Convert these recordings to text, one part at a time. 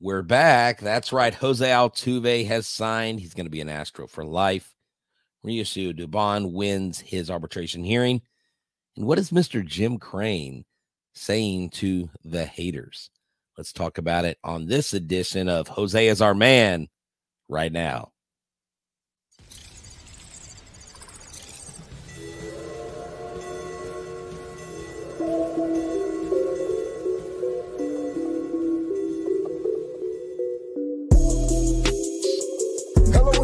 We're back. That's right. Jose Altuve has signed. He's going to be an Astro for life. Mauricio Dubón wins his arbitration hearing. And what is Mr. Jim Crane saying to the haters? Let's talk about it on this edition of Jose is Our Man right now.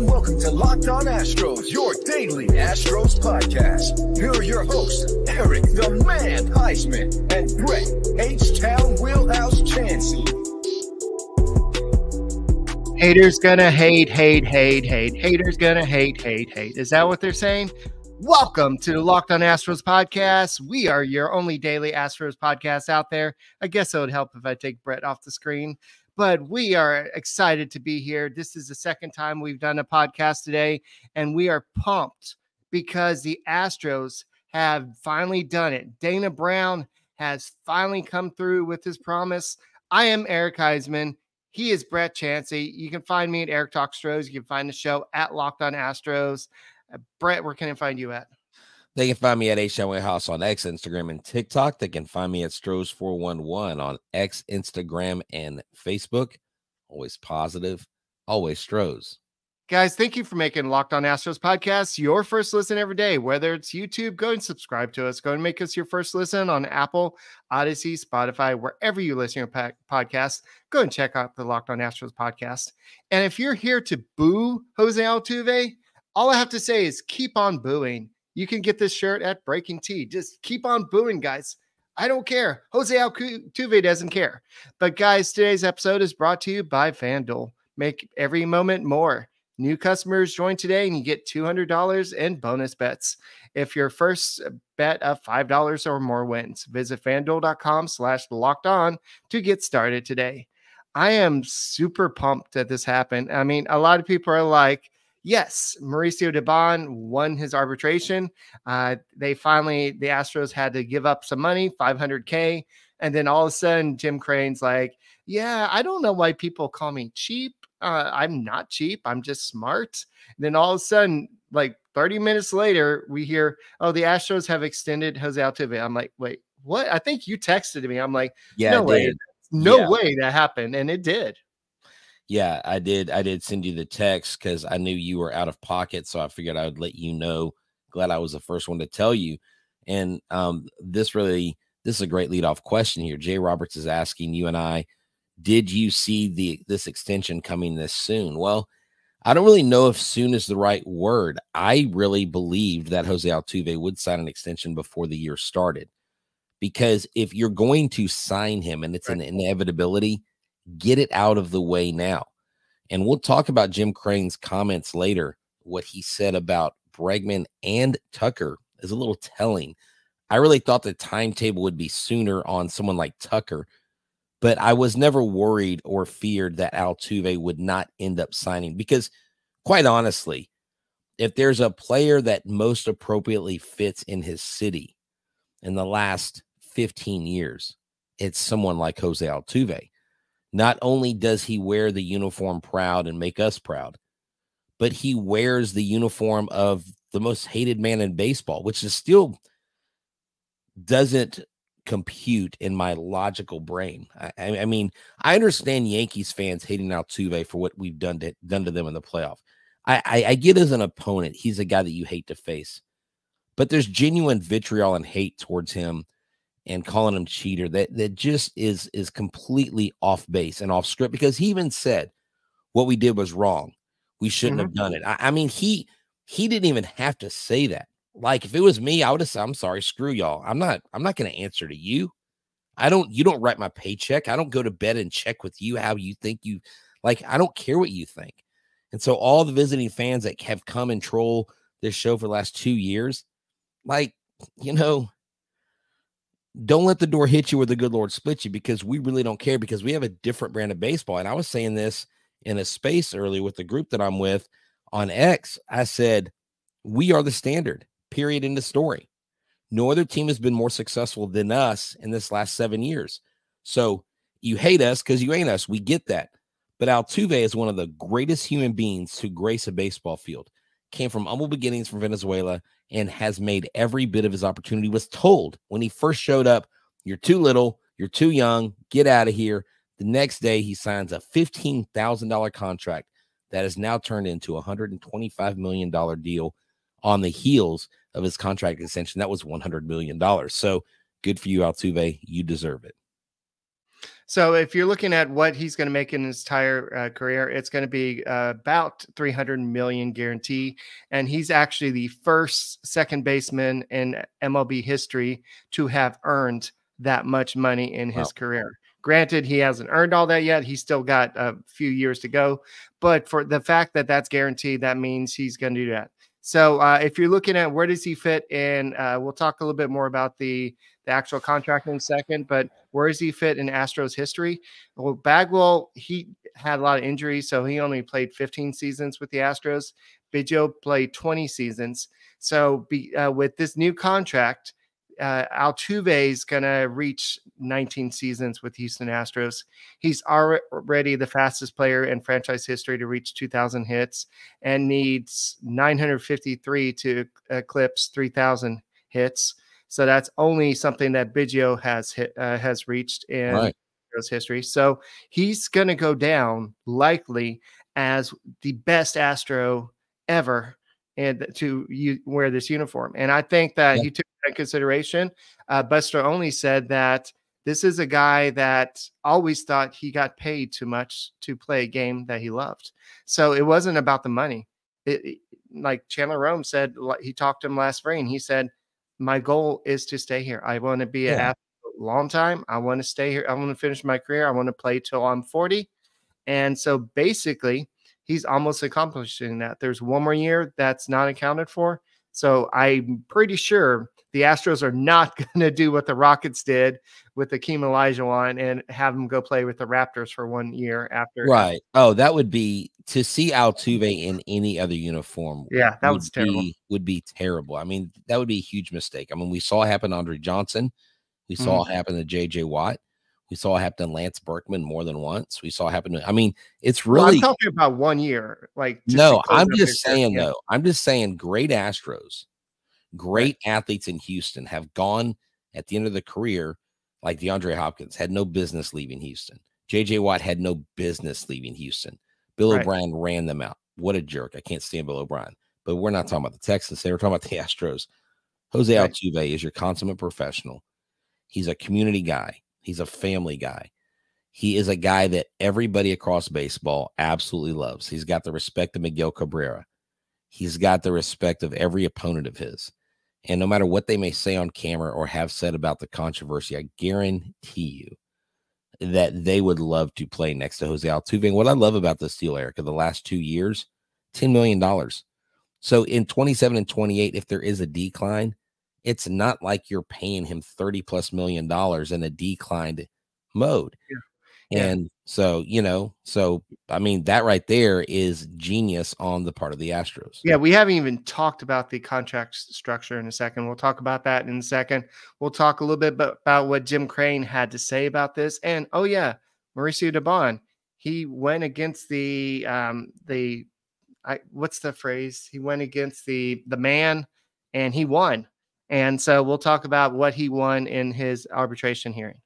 Welcome to Locked On Astros, your daily Astros podcast. Here are your hosts, Eric the Man Huysman and Brett H-Town Wheelhouse Chancey. Haters gonna hate. Haters gonna hate. Is that what they're saying? Welcome to the Locked On Astros podcast. We are your only daily Astros podcast out there. I guess it would help if I take Brett off the screen. But we are excited to be here. This is the second time we've done a podcast today, and we are pumped because the Astros have finally done it. Dana Brown has finally come through with his promise. I am Eric Huysman. He is Brett Chancey. You can find me at Eric Talk Astros. You can find the show at Locked On Astros. Brett, where can I find you at? They can find me at H-Town Wheelhouse on X, Instagram, and TikTok. They can find me at Stros411 on X, Instagram, and Facebook. Always positive, always Stros. Guys, thank you for making Locked On Astros podcast your first listen every day. Whether it's YouTube, go and subscribe to us. Go and make us your first listen on Apple, Odyssey, Spotify, wherever you listen to your podcast. Go and check out the Locked On Astros podcast. And if you're here to boo Jose Altuve, all I have to say is keep on booing. You can get this shirt at Breaking Tea. Just keep on booing, guys. I don't care. Jose Altuve doesn't care. But guys, today's episode is brought to you by FanDuel. Make every moment more. New customers join today and you get $200 in bonus bets if your first bet of $5 or more wins. Visit FanDuel.com/lockedon to get started today. I am super pumped that this happened. I mean, a lot of people are like, yes, Mauricio Dubón won his arbitration. The Astros had to give up some money, $500K. And then all of a sudden, Jim Crane's like, yeah, I don't know why people call me cheap. I'm not cheap. I'm just smart. And then all of a sudden, like 30 minutes later, we hear, oh, the Astros have extended Jose Altuve. I'm like, wait, what? I think you texted me. I'm like, yeah, no way. No way that happened. And it did. Yeah, I did send you the text because I knew you were out of pocket, so I figured I would let you know. Glad I was the first one to tell you. And this is a great leadoff question here. Jay Roberts is asking you and I, did you see this extension coming this soon? Well, I don't really know if soon is the right word. I really believed that Jose Altuve would sign an extension before the year started, because if you're going to sign him and it's an inevitability, get it out of the way now. And we'll talk about Jim Crane's comments later. What he said about Bregman and Tucker is a little telling. I really thought the timetable would be sooner on someone like Tucker, but I was never worried or feared that Altuve would not end up signing, because quite honestly, if there's a player that most appropriately fits in his city in the last 15 years, it's someone like Jose Altuve. Not only does he wear the uniform proud and make us proud, but he wears the uniform of the most hated man in baseball, which is still doesn't compute in my logical brain. I mean, I understand Yankees fans hating Altuve for what we've done to them in the playoff. I get as an opponent, he's a guy that you hate to face, but there's genuine vitriol and hate towards him and calling him cheater that just is completely off base and off script, because he even said what we did was wrong. We shouldn't have done it. I mean, he didn't even have to say that. Like, if it was me, I would have said, I'm sorry, screw y'all. I'm not going to answer to you. You don't write my paycheck. I don't go to bed and check with you how you think you, like, I don't care what you think. And so all the visiting fans that have come and troll this show for the last 2 years, like, don't let the door hit you where the good Lord split you, because we really don't care, because we have a different brand of baseball. And I was saying this in a space earlier with the group that I'm with on X. I said, we are the standard, period, in the story. No other team has been more successful than us in this last 7 years. So you hate us because you ain't us. We get that. But Altuve is one of the greatest human beings to grace a baseball field. Came from humble beginnings from Venezuela and has made every bit of his opportunity. Was told when he first showed up, you're too little, you're too young, get out of here. The next day, he signs a $15,000 contract that has now turned into a $125 million deal on the heels of his contract extension. That was $100 million. So good for you, Altuve. You deserve it. So if you're looking at what he's going to make in his entire career, it's going to be about $300 million guarantee. And he's actually the first second baseman in MLB history to have earned that much money in his career. Granted, he hasn't earned all that yet. He's still got a few years to go. But for the fact that that's guaranteed, that means he's going to do that. So if you're looking at where does he fit in, we'll talk a little bit more about the actual contract in a second, but where does he fit in Astros history? Well, Bagwell, he had a lot of injuries, so he only played 15 seasons with the Astros. Biggio played 20 seasons. So with this new contract, Altuve is going to reach 19 seasons with Houston Astros. He's already the fastest player in franchise history to reach 2,000 hits and needs 953 to eclipse 3,000 hits. So that's only something that Biggio has reached in Astros history. So he's going to go down likely as the best Astro ever and to wear this uniform. And I think that he took that in consideration. Buster only said that this is a guy that always thought he got paid too much to play a game that he loved. So it wasn't about the money. Like Chandler Rome said, he talked to him last spring. He said, my goal is to stay here. I want to be an athlete a long time. I want to stay here. I want to finish my career. I want to play till I'm 40. And so basically, he's almost accomplishing that. There's one more year that's not accounted for. So I'm pretty sure the Astros are not going to do what the Rockets did with Akeem Olajuwon and have him go play with the Raptors for 1 year after. Right. Oh, that would be to see Altuve in any other uniform. Yeah, that was terrible. Would be terrible. I mean, that would be a huge mistake. I mean, we saw it happen to Andre Johnson. We saw it happen to J.J. Watt. We saw it happen to Lance Berkman more than once. We saw it happen to, I mean, it's really. Well, I'm talking about 1 year. Like, no, I'm just saying, though. I'm just saying great Astros, great athletes in Houston have gone at the end of the career, like DeAndre Hopkins had no business leaving Houston. J.J. Watt had no business leaving Houston. Bill O'Brien ran them out. What a jerk. I can't stand Bill O'Brien. But we're not talking about the Texans. We're talking about the Astros. Jose Altuve is your consummate professional. He's a community guy. He's a family guy. He is a guy that everybody across baseball absolutely loves. He's got the respect of Miguel Cabrera. He's got the respect of every opponent of his. And no matter what they may say on camera or have said about the controversy, I guarantee you that they would love to play next to Jose Altuve. And what I love about this deal, Erica, the last 2 years, $10 million. So in 27 and 28, if there is a decline, it's not like you're paying him $30+ million in a declined mode. And so, I mean, that right there is genius on the part of the Astros. Yeah, we haven't even talked about the contract structure in a second. We'll talk about that in a second. We'll talk a little bit about what Jim Crane had to say about this. And, Mauricio Dubón, he went against what's the phrase? He went against the man, and he won. And so we'll talk about what he won in his arbitration hearing.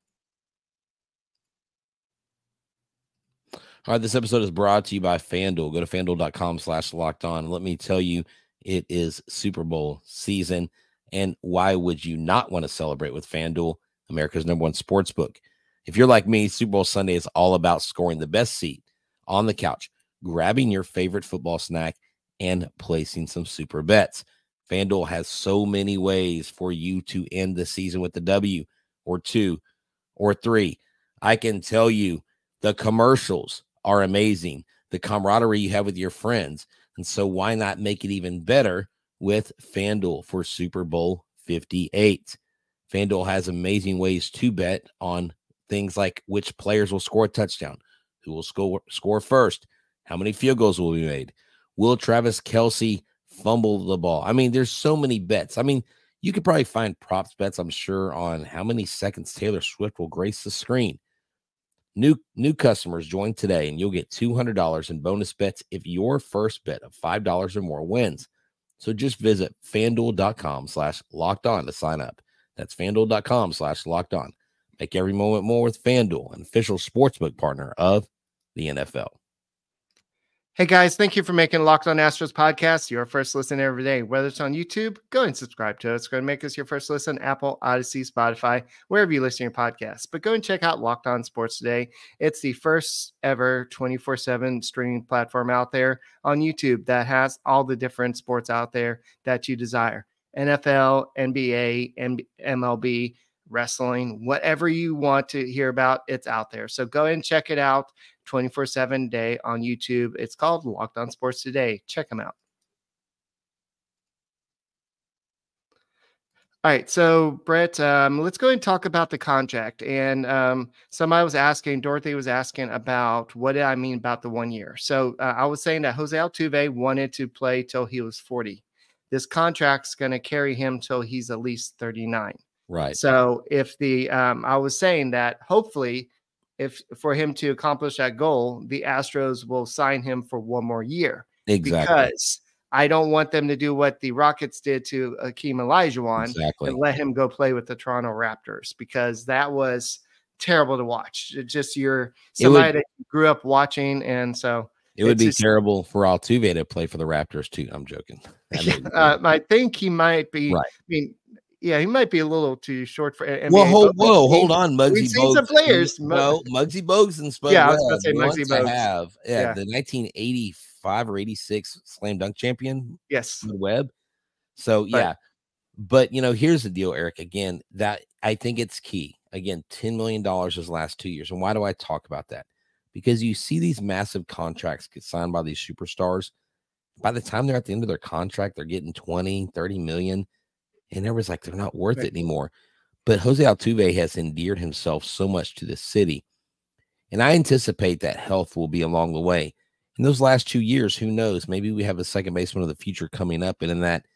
All right, this episode is brought to you by FanDuel. Go to FanDuel.com/lockedon. Let me tell you, it is Super Bowl season. And why would you not want to celebrate with FanDuel, America's #1 sports book? If you're like me, Super Bowl Sunday is all about scoring the best seat on the couch, grabbing your favorite football snack, and placing some super bets. FanDuel has so many ways for you to end the season with the W or 2 or 3. I can tell you the commercials are amazing. The camaraderie you have with your friends. And so why not make it even better with FanDuel for Super Bowl 58? FanDuel has amazing ways to bet on things like which players will score a touchdown, who will score first, how many field goals will be made, will Travis Kelce fumble the ball. I mean, there's so many bets. I mean, you could probably find props bets, I'm sure, on how many seconds Taylor Swift will grace the screen. New customers join today, and you'll get $200 in bonus bets if your first bet of $5 or more wins. So just visit FanDuel.com/lockedon to sign up. That's FanDuel.com/lockedon. Make every moment more with FanDuel, an official sportsbook partner of the NFL. Hey guys, thank you for making Locked On Astros podcast your first listen every day. Whether it's on YouTube, go and subscribe to us. It's going to make us your first listen, Apple, Odyssey, Spotify, wherever you listen to your podcasts. But go and check out Locked On Sports Today. It's the first ever 24/7 streaming platform out there on YouTube that has all the different sports out there that you desire. NFL, NBA, MLB, wrestling, whatever you want to hear about, it's out there. So go ahead and check it out 24/7 day on YouTube. It's called Locked On Sports Today. Check them out. All right, so Brett, let's go ahead and talk about the contract. And Dorothy was asking about what did I mean about the 1 year. So I was saying that Jose Altuve wanted to play till he was 40. This contract's going to carry him till he's at least 39. Right. So if I was saying that hopefully, if for him to accomplish that goal, the Astros will sign him for 1 more year. Exactly. Because I don't want them to do what the Rockets did to Akeem Olajuwon and let him go play with the Toronto Raptors, because that was terrible to watch. You're somebody that you grew up watching, and so it would be terrible for Altuve to play for the Raptors too. I'm joking. I think he might be. Right. I mean, yeah, he might be a little too short for NBA. Hold on, Muggsy We've seen Bogues. some players. No, Muggsy Bogues and Spud Yeah, Webb. I was going to say Muggsy Bogues. The 1985 or 86 slam dunk champion. Yes. Spud Webb. So, yeah. But, here's the deal, Eric. Again, that I think it's key. Again, $10 million his last 2 years. And why do I talk about that? Because you see these massive contracts get signed by these superstars. By the time they're at the end of their contract, they're getting 20, 30 million. And everybody's like, they're not worth it anymore. But Jose Altuve has endeared himself so much to the city. And I anticipate that health will be along the way. In those last 2 years, who knows? Maybe we have a second baseman of the future coming up. And in that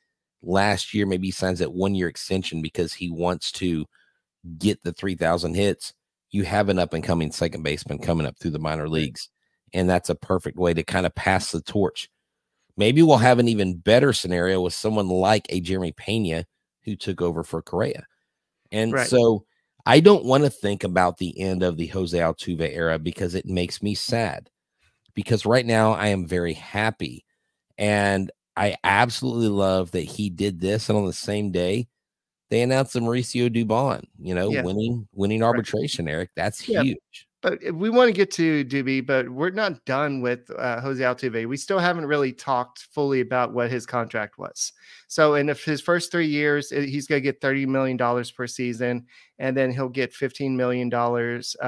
last year, maybe he signs that 1 year extension because he wants to get the 3,000 hits. You have an up and coming second baseman coming up through the minor leagues. And that's a perfect way to kind of pass the torch. Maybe we'll have an even better scenario with someone like a Jeremy Pena who took over for Correa. And so I don't want to think about the end of the Jose Altuve era because it makes me sad. Because right now I am very happy. And I absolutely love that he did this. And on the same day, they announced the Mauricio Dubón, winning arbitration, Eric. That's huge. But we want to get to Doobie, but we're not done with Jose Altuve. We still haven't really talked fully about what his contract was. So in his first 3 years, he's going to get $30 million per season, and then he'll get $15 million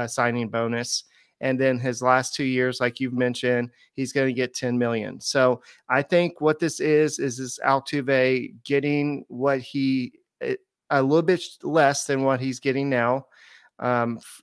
signing bonus. And then his last 2 years, like you've mentioned, he's going to get $10 million. So I think what this is this Altuve getting what a little bit less than what he's getting now.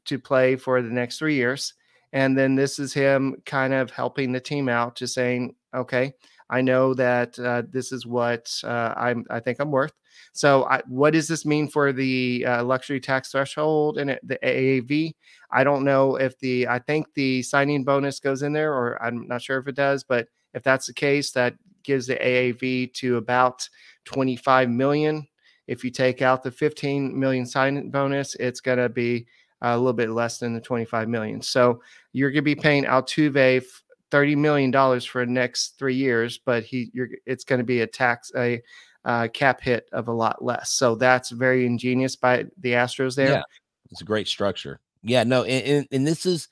To play for the next 3 years. And then this is him kind of helping the team out, just saying, okay, I know that this is what I think I'm worth. So what does this mean for the luxury tax threshold and the AAV? I don't know if I think the signing bonus goes in there, or I'm not sure if it does, but if that's the case, that gives the AAV to about 25 million. If you take out the 15 million sign bonus, it's going to be a little bit less than the 25 million. So you're going to be paying Altuve $30 million for the next 3 years, but it's going to be a cap hit of a lot less. So that's very ingenious by the Astros there. Yeah, it's a great structure. Yeah, no, and this is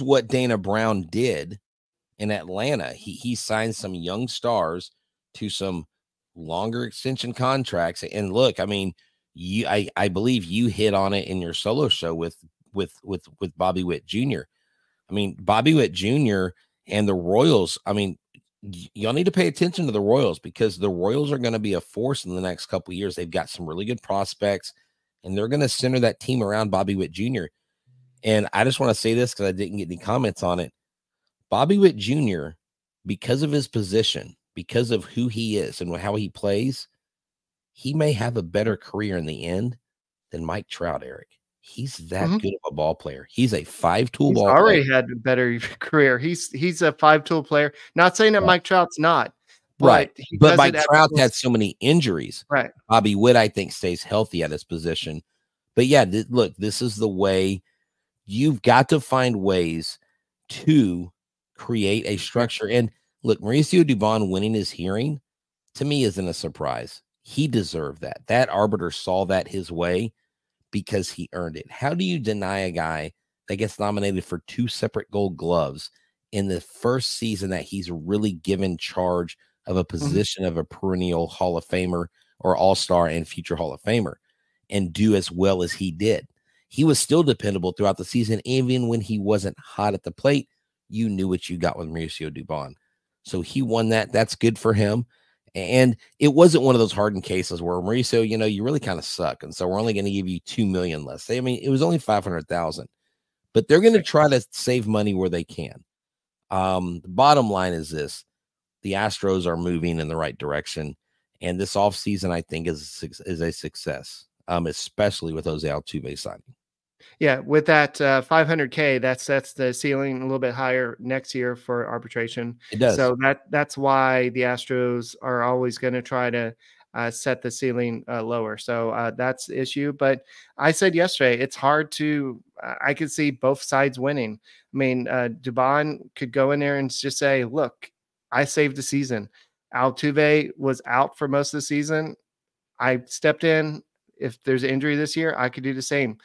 what Dana Brown did in Atlanta. He signed some young stars to some longer extension contracts. And look, I mean, I believe you hit on it in your solo show with Bobby Witt Jr. I mean, Bobby Witt Jr. and the Royals. I mean, y'all need to pay attention to the Royals, because the Royals are going to be a force in the next couple of years. They've got some really good prospects, and they're going to center that team around Bobby Witt Jr. And I just want to say this because I didn't get any comments on it. Bobby Witt Jr., because of his position, because of who he is and how he plays, he may have a better career in the end than Mike Trout, Eric. He's that good of a ball player. He's a 5-tool He's ball player. already had a better career. He's a 5-tool player. Not saying that Mike Trout's not, Right. but he But does Mike it at Trout the had so many injuries. right. Bobby Witt, I think, stays healthy at his position. But yeah, look, this is the way. You've got to find ways to create a structure. And look, Mauricio Dubón winning his hearing, to me, isn't a surprise. He deserved that. That arbiter saw that his way because he earned it. How do you deny a guy that gets nominated for 2 separate Gold Gloves in the first season that he's really given charge of a position of a perennial Hall of Famer or All-Star and future Hall of Famer, and do as well as he did? He was still dependable throughout the season. Even when he wasn't hot at the plate, you knew what you got with Mauricio Dubón. So he won that. That's good for him. And it wasn't one of those hardened cases where Mauricio, you really kind of suck. And so we're only going to give you $2 million less. I mean, it was only $500,000, but they're going to try to save money where they can. The bottom line is this: the Astros are moving in the right direction. And this offseason, I think, is a success, especially with Jose Altuve signing. Yeah, with that $500K, that sets the ceiling a little bit higher next year for arbitration. It does. So that's why the Astros are always going to try to set the ceiling lower. So that's the issue. But I said yesterday, it's hard to. I could see both sides winning. I mean, Dubón could go in there and just say, "Look, I saved the season. Altuve was out for most of the season. I stepped in. If there's an injury this year, I could do the same.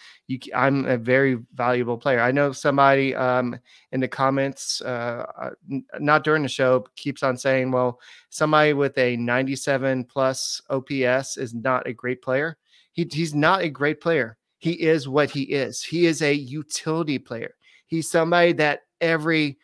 I'm a very valuable player." I know somebody in the comments, not during the show, keeps on saying, well, somebody with a 97 plus OPS is not a great player. He's not a great player. He is what he is. He is a utility player. He's somebody that every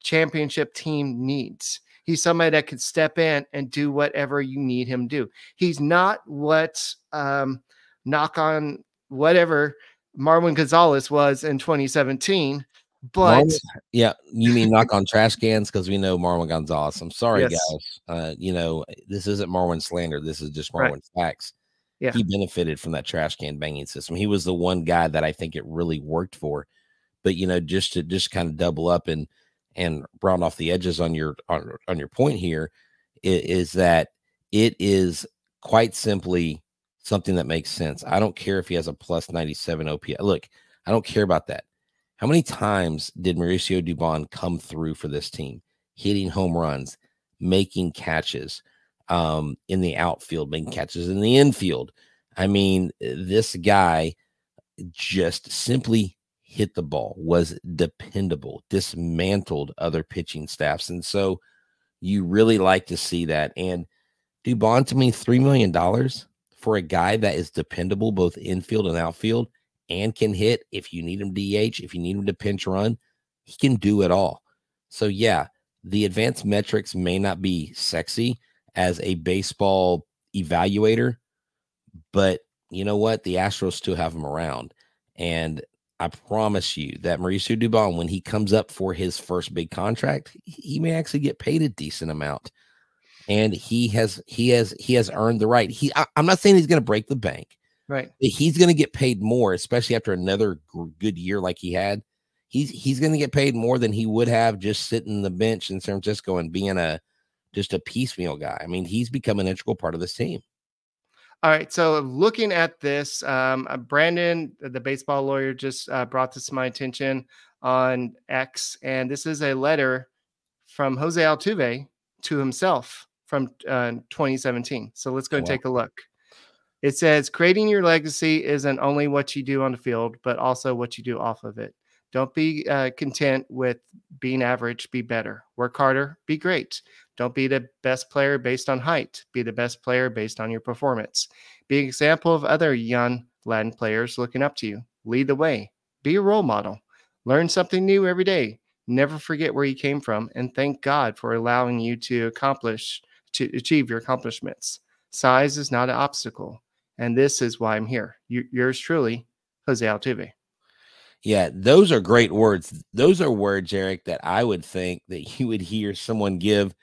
championship team needs. He's somebody that could step in and do whatever you need him to do. He's not what knock on whatever Marwin Gonzalez was in 2017. But you mean knock on trash cans, because we know Marwin Gonzalez. I'm sorry, yes. guys. This isn't Marwin slander. This is just Marwin facts. Yeah. He benefited from that trash can banging system. He was the one guy that I think it really worked for. But just to kind of double up and round off the edges on your point here, is that it is quite simply something that makes sense. I don't care if he has a plus 97 OPS. Look, I don't care about that. How many times did Mauricio Dubón come through for this team, hitting home runs, making catches in the outfield, making catches in the infield? I mean, this guy just simply hit the ball, was dependable, dismantled other pitching staffs. And so you really like to see that. And Dubón, to me, $3 million for a guy that is dependable, both infield and outfield, and can hit. If you need him DH, if you need him to pinch run, he can do it all. So yeah, the advanced metrics may not be sexy as a baseball evaluator, but you know what? The Astros still have him around. And I promise you that Mauricio Dubón, when he comes up for his first big contract, he may actually get paid a decent amount, and he has earned the right. I'm not saying he's going to break the bank, right? He's going to get paid more, especially after another good year like he had. He's going to get paid more than he would have just sitting on the bench in San Francisco and being just a piecemeal guy. I mean, he's become an integral part of this team. All right. So looking at this, Brandon, the baseball lawyer, just brought this to my attention on X. And this is a letter from Jose Altuve to himself from 2017. So let's go and take a look. It says, creating your legacy isn't only what you do on the field, but also what you do off of it. Don't be content with being average. Be better. Work harder. Be great. Don't be the best player based on height. Be the best player based on your performance. Be an example of other young Latin players looking up to you. Lead the way. Be a role model. Learn something new every day. Never forget where you came from, and thank God for allowing you to achieve your accomplishments. Size is not an obstacle, and this is why I'm here. Yours truly, Jose Altuve. Yeah, those are great words. Those are words, Eric, that I would think that you would hear someone give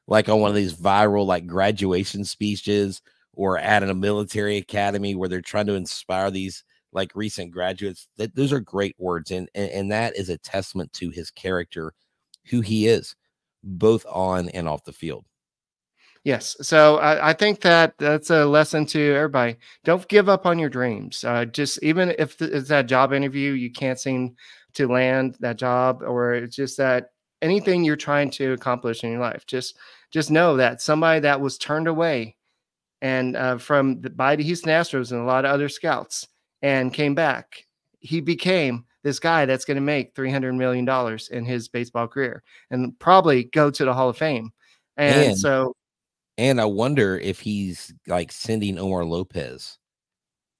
like on one of these viral like graduation speeches or at a military academy where they're trying to inspire these like recent graduates. Those are great words. And that is a testament to his character, who he is, both on and off the field. Yes. So I think that that's a lesson to everybody. Don't give up on your dreams. Just even if it's that job interview, you can't seem to land that job, or it's just that anything you're trying to accomplish in your life, just know that somebody that was turned away and by the Houston Astros and a lot of other scouts and came back, he became this guy that's going to make $300 million in his baseball career and probably go to the Hall of Fame. And I wonder if he's like sending Omar Lopez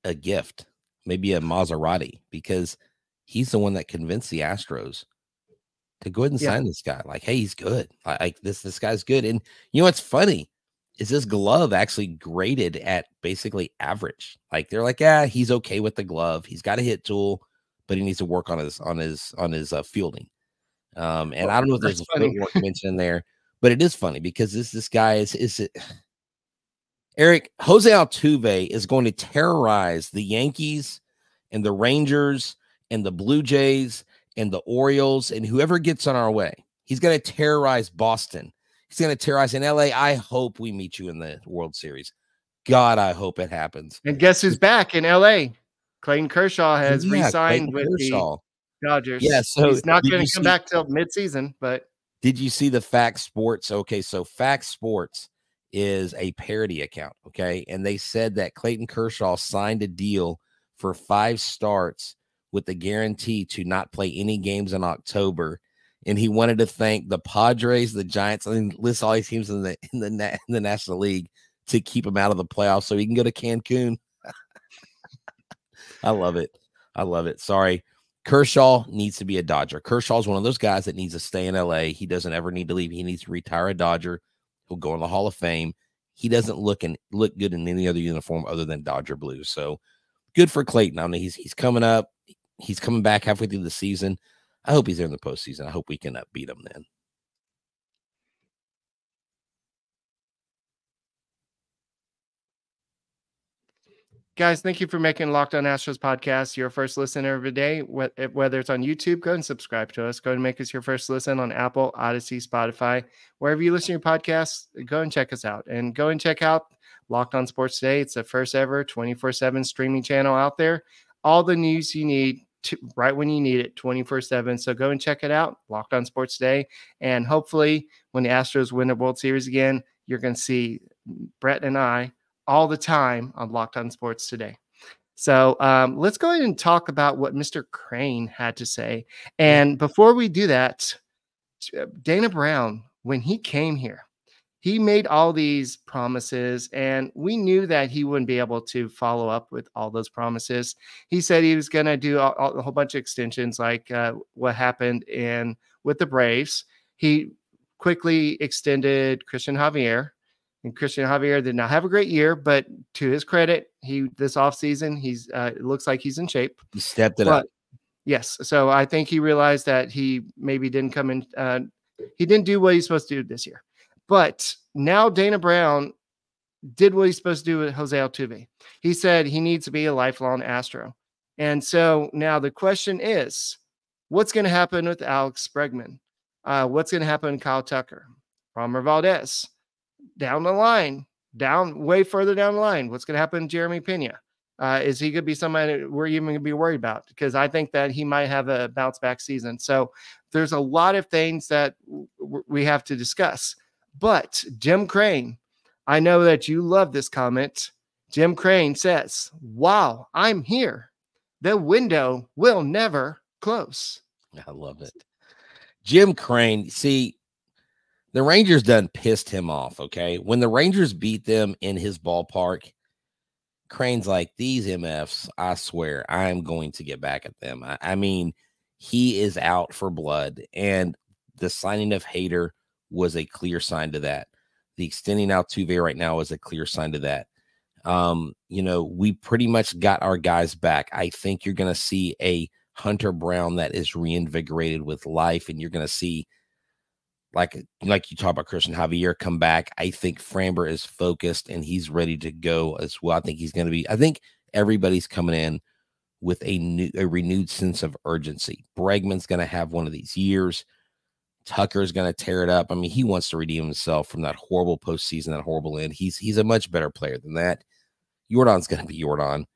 a gift, maybe a Maserati, because he's the one that convinced the Astros to go ahead and sign this guy. Like, hey, he's good. Like this guy's good. And you know what's funny is his glove actually graded at basically average. Like they're like, yeah, he's okay with the glove. He's got a hit tool, but he needs to work on his fielding. And I don't know if there's a footwork mention in there. But it is funny because this guy is Eric, Jose Altuve is going to terrorize the Yankees and the Rangers and the Blue Jays and the Orioles and whoever gets on our way. He's going to terrorize Boston. He's going to terrorize in LA. I hope we meet you in the World Series. God, I hope it happens. And guess who's back in LA? Clayton Kershaw has re-signed with the Dodgers. Yeah, so he's not going to come back till midseason, but did you see the Fact Sports? Okay, so Fact Sports is a parody account, okay? And they said that Clayton Kershaw signed a deal for 5 starts with the guarantee to not play any games in October. And he wanted to thank the Padres, the Giants, and list all these teams in the National League to keep him out of the playoffs so he can go to Cancun. I love it. I love it. Sorry. Kershaw needs to be a Dodger. Kershaw is one of those guys that needs to stay in LA. He doesn't ever need to leave. He needs to retire a Dodger. He'll go in the Hall of Fame. He doesn't look good in any other uniform other than Dodger blue. So good for Clayton. I mean, he's coming up. He's coming back halfway through the season. I hope he's there in the postseason. I hope we can beat him then. Guys, thank you for making Locked On Astros podcast your first listen every day. Whether it's on YouTube, go and subscribe to us. Go and make us your first listen on Apple, Odyssey, Spotify. Wherever you listen to your podcasts, go and check us out. And go and check out Locked On Sports Today. It's the first ever 24/7 streaming channel out there. All the news you need right when you need it, 24/7. So go and check it out, Locked On Sports Today. And hopefully when the Astros win the World Series again, you're going to see Brett and I all the time on Locked On Sports Today. So let's go ahead and talk about what Mr. Crane had to say. And before we do that, Dana Brown, when he came here, he made all these promises, and we knew that he wouldn't be able to follow up with all those promises. He said he was going to do a whole bunch of extensions, like what happened with the Braves. He quickly extended Christian Javier. And Christian Javier did not have a great year, but to his credit, this offseason, it looks like he's in shape. He stepped it up. Yes. So I think he realized that he maybe didn't come in. He didn't do what he's supposed to do this year. But now Dana Brown did what he's supposed to do with Jose Altuve. He said he needs to be a lifelong Astro. And so now the question is, what's going to happen with Alex Bregman? What's going to happen with Kyle Tucker? Framber Valdez? Down the line, way further down the line, what's going to happen to Jeremy Pena? Is he going to be somebody that we're even going to be worried about? Because I think that he might have a bounce back season. So there's a lot of things that we have to discuss. But Jim Crane, I know that you love this comment. Jim Crane says, "Wow, I'm here. The window will never close." I love it. Jim Crane, see, the Rangers done pissed him off, okay? When the Rangers beat them in his ballpark, Crane's like, these MFs, I swear, I'm going to get back at them. I mean, he is out for blood, and the signing of Hader was a clear sign to that. The extending Altuve right now is a clear sign to that. We pretty much got our guys back. I think you're going to see a Hunter Brown that is reinvigorated with life, and you're going to see like you talk about Christian Javier come back. I think Framber is focused and he's ready to go as well. I think everybody's coming in with a renewed sense of urgency. Bregman's going to have one of these years. Tucker's going to tear it up. I mean, he wants to redeem himself from that horrible postseason, that horrible end. He's a much better player than that. Jordan's going to be Jordan.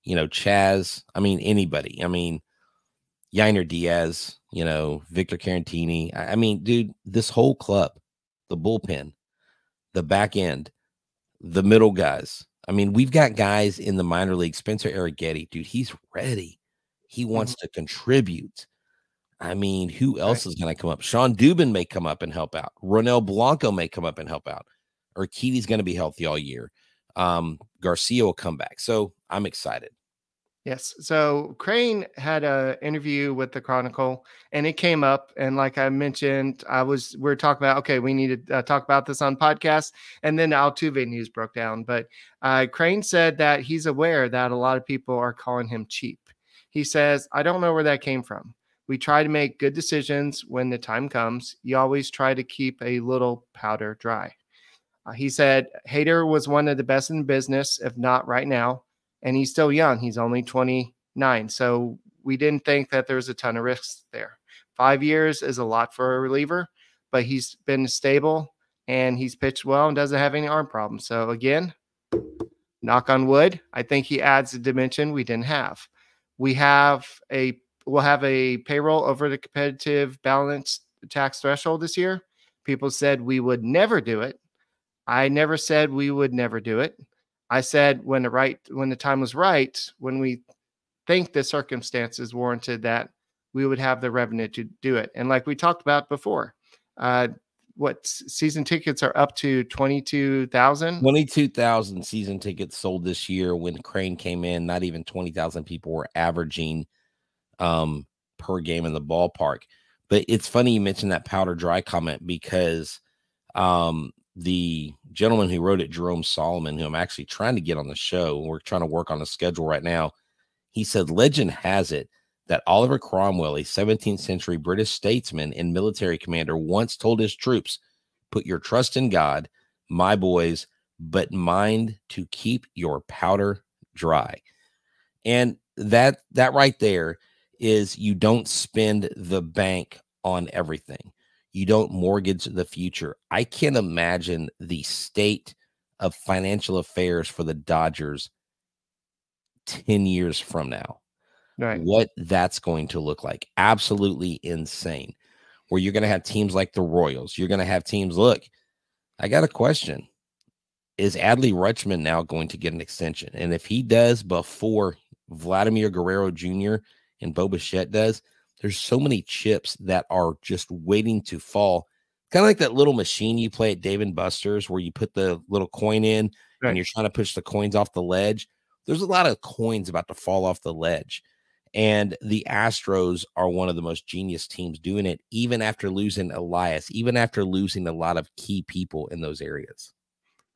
Chaz, I mean, anybody. I mean, Yainer Diaz, Victor Carantini. I mean, dude, this whole club, the bullpen, the back end, the middle guys. I mean, we've got guys in the minor league. Spencer Arrighetti, dude, he's ready. He wants to contribute. I mean, who else is going to come up? Sean Dubin may come up and help out. Ronel Blanco may come up and help out. Urquidy's going to be healthy all year. Garcia will come back. So I'm excited. Yes. So Crane had an interview with the Chronicle, and it came up. And like I mentioned, we were talking about, okay, we need to talk about this on podcast. And then the Altuve news broke down. But Crane said that he's aware that a lot of people are calling him cheap. He says, I don't know where that came from. We try to make good decisions when the time comes. You always try to keep a little powder dry. He said Hader was one of the best in the business, if not right now. And he's still young. He's only 29. So we didn't think that there's a ton of risks there. 5 years is a lot for a reliever, but he's been stable and he's pitched well and doesn't have any arm problems. So again, knock on wood, I think he adds a dimension we didn't have. We'll have a payroll over the competitive balance tax threshold this year. People said we would never do it. I never said we would never do it. I said when the time was right, when we think the circumstances warranted that, we would have the revenue to do it. And like we talked about before, season tickets are up to 22,000. 22,000 season tickets sold this year. When Crane came in, not even 20,000 people were averaging per game in the ballpark. But it's funny you mentioned that powder dry comment because the gentleman who wrote it, Jerome Solomon, who I'm actually trying to get on the show, we're trying to work on a schedule right now. He said, legend has it that Oliver Cromwell, a 17th century British statesman and military commander, once told his troops, put your trust in God, my boys, but mind to keep your powder dry. And that right there is you don't spend the bank on everything. You don't mortgage the future. I can't imagine the state of financial affairs for the Dodgers 10 years from now. Right. What that's going to look like. Absolutely insane. Where you're going to have teams like the Royals. You're going to have teams, look, I got a question. Is Adley Rutschman now going to get an extension? And if he does before Vladimir Guerrero Jr. and Bo Bichette does, there's so many chips that are just waiting to fall. Kind of like that little machine you play at Dave & Buster's where you put the little coin in and you're trying to push the coins off the ledge. There's a lot of coins about to fall off the ledge. And the Astros are one of the most genius teams doing it, even after losing Elias, even after losing a lot of key people in those areas.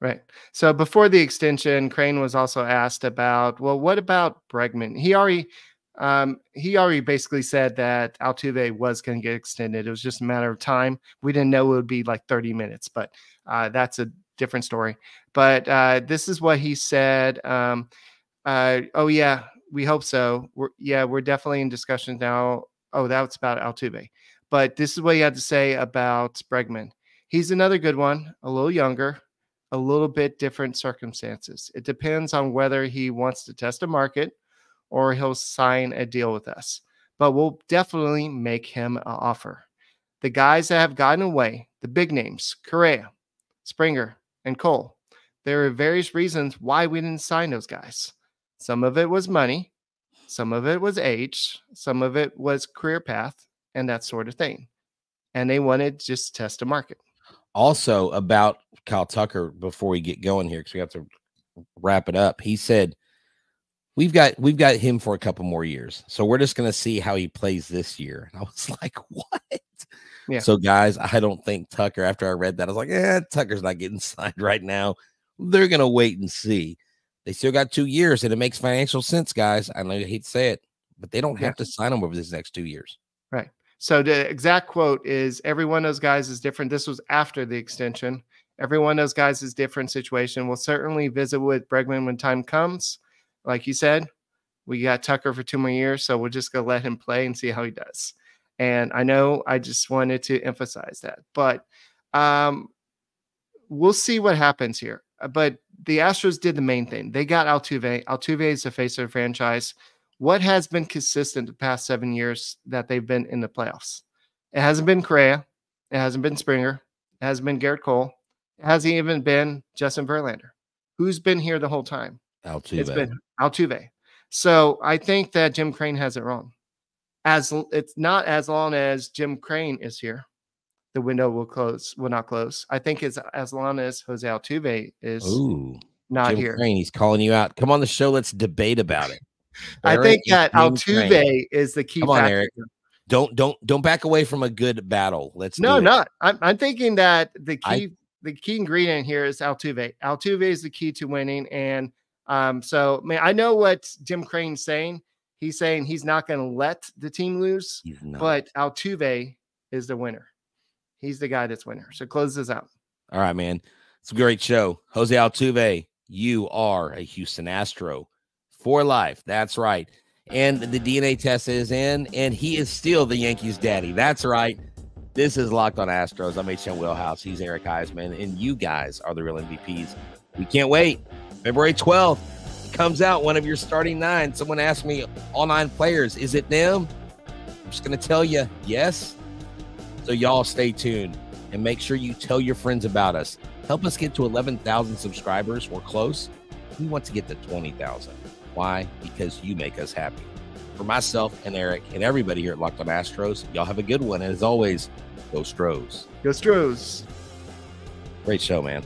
Right. So before the extension, Crane was also asked about, well, what about Bregman? He already basically said that Altuve was going to get extended. It was just a matter of time. We didn't know it would be like 30 minutes, but that's a different story. But this is what he said. Oh yeah, we hope so. We're definitely in discussions now. Oh, that's about Altuve. But this is what he had to say about Bregman. He's another good one, a little younger, a little bit different circumstances. It depends on whether he wants to test a market or he'll sign a deal with us. But we'll definitely make him an offer. The guys that have gotten away, the big names, Correa, Springer, and Cole, there are various reasons why we didn't sign those guys. Some of it was money. Some of it was age. Some of it was career path and that sort of thing. And they wanted to just test the market. Also about Kyle Tucker, before we get going here, because we have to wrap it up, he said, We've got him for a couple more years. So we're just going to see how he plays this year. And I was like, what? Yeah. So guys, I don't think Tucker, after I read that, I was like, Tucker's not getting signed right now. They're going to wait and see. They still got 2 years and it makes financial sense, guys. I know you hate to say it, but they don't have to sign him over these next 2 years. Right. So the exact quote is, every one of those guys is different. This was after the extension. Every one of those guys is different situation. We'll certainly visit with Bregman when time comes. Like you said, We got Tucker for 2 more years, so we're just going to let him play and see how he does. And I know I just wanted to emphasize that. But we'll see what happens here. But the Astros did the main thing. They got Altuve. Altuve is the face of the franchise. What has been consistent the past 7 years that they've been in the playoffs? It hasn't been Correa. It hasn't been Springer. It hasn't been Garrett Cole. It hasn't even been Justin Verlander. Who's been here the whole time? Altuve. It's been Altuve. So I think that Jim Crane has it wrong. It's not as long as Jim Crane is here, the window will not close. I think it's as long as Jose Altuve is not Jim here. Crane, he's calling you out. Come on the show. Let's debate about it. I think that Altuve is the key factor. Eric. Don't back away from a good battle. I'm thinking that the key ingredient here is Altuve. Altuve is the key to winning. And so I know what Jim Crane's saying. He's saying he's not going to let the team lose, but Altuve is the winner. He's the guy that's winner. So close this out. All right, man. It's a great show. Jose Altuve, you are a Houston Astro for life. That's right. And the DNA test is in, and he is still the Yankees' daddy. That's right. This is Locked On Astros. I'm H.M. Wheelhouse. He's Eric Huysman, and you guys are the real MVPs. We can't wait. February 12th. Comes out one of your starting 9. Someone asked me, all 9 players, is it them? I'm just going to tell you, yes. So y'all stay tuned and make sure you tell your friends about us. Help us get to 11,000 subscribers. We're close. We want to get to 20,000. Why? Because you make us happy. For myself and Eric and everybody here at Locked On Astros, y'all have a good one. And as always, go Stros. Go Stros. Great show, man.